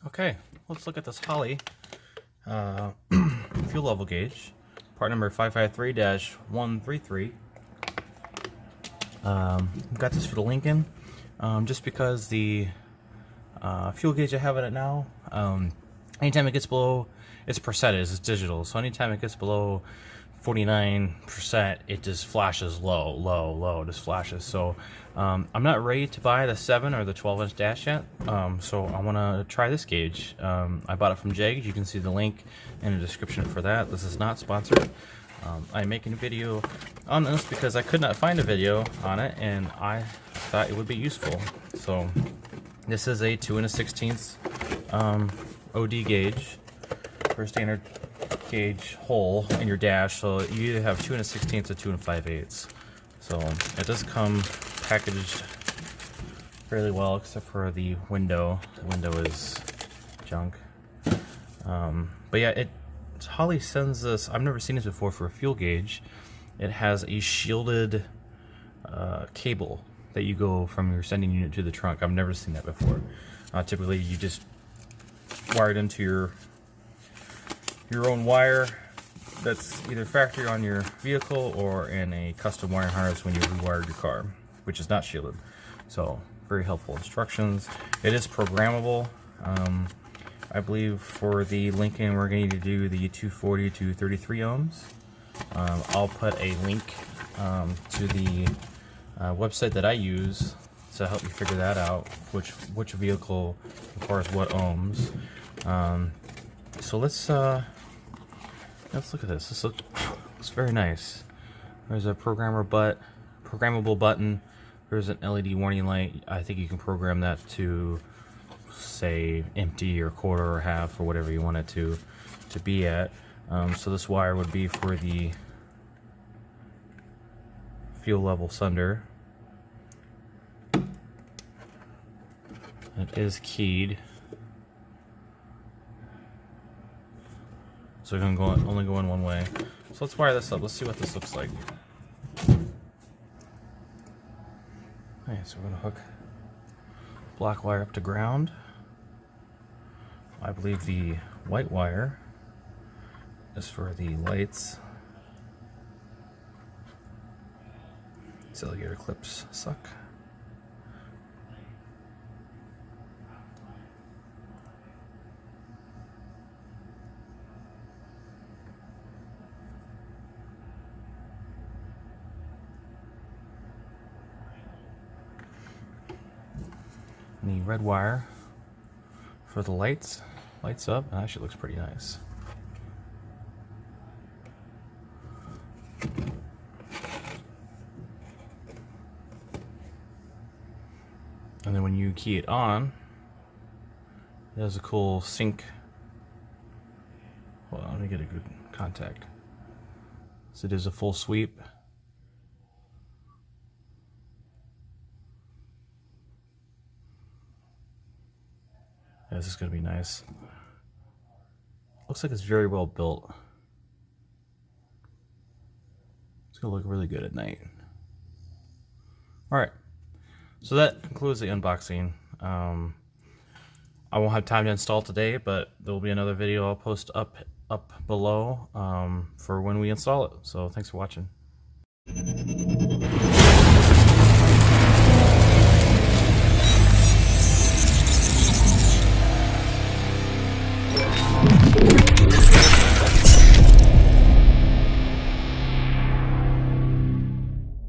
Okay, let's look at this Holley fuel level gauge, part number 553-133. Got this for the Lincoln, just because the fuel gauge I have in it now, anytime it gets below, it's percentage, it's digital, so anytime it gets below 49%, it just flashes low, just flashes. So I'm not ready to buy the 7 or the 12-inch dash yet, so I want to try this gauge. I bought it from JEG. You can see the link in the description for that. This is not sponsored. I'm making a video on this because I could not find a video on it, and I thought it would be useful. So this is a 2 1/16 OD gauge for standard gauge hole in your dash, so you either have 2 1/16 or 2 5/8. So it does come packaged fairly well, except for the window. The window is junk. But yeah, Holley sends this. I've never seen this before for a fuel gauge. It has a shielded cable that you go from your sending unit to the trunk. I've never seen that before. Typically, you just wire it into your own wire that's either factory on your vehicle or in a custom wiring harness when you rewired your car, which is not shielded. So very helpful instructions. It is programmable. I believe for the Lincoln we're going to do the 240 to 33 ohms. I'll put a link to the website that I use to help you figure that out, which vehicle requires what ohms. So let's look at this. This looks very nice. There's a programmable button. There's an LED warning light. I think you can program that to say empty or quarter or half or whatever you want it to be at. So this wire would be for the fuel level sender. It is keyed. So we're going to only go in one way. So let's wire this up. Let's see what this looks like. Alright, so we're going to hook black wire up to ground. I believe the white wire is for the lights. These alligator clips suck. And the red wire for the lights up. It actually looks pretty nice. And then when you key it on, it has a cool sync. Hold on, let me get a good contact. So it is a full sweep. Yeah, this is going to be nice. Looks like it's very well built. It's going to look really good at night. Alright, so that concludes the unboxing. I won't have time to install today, but there will be another video I'll post up below for when we install it. So thanks for watching.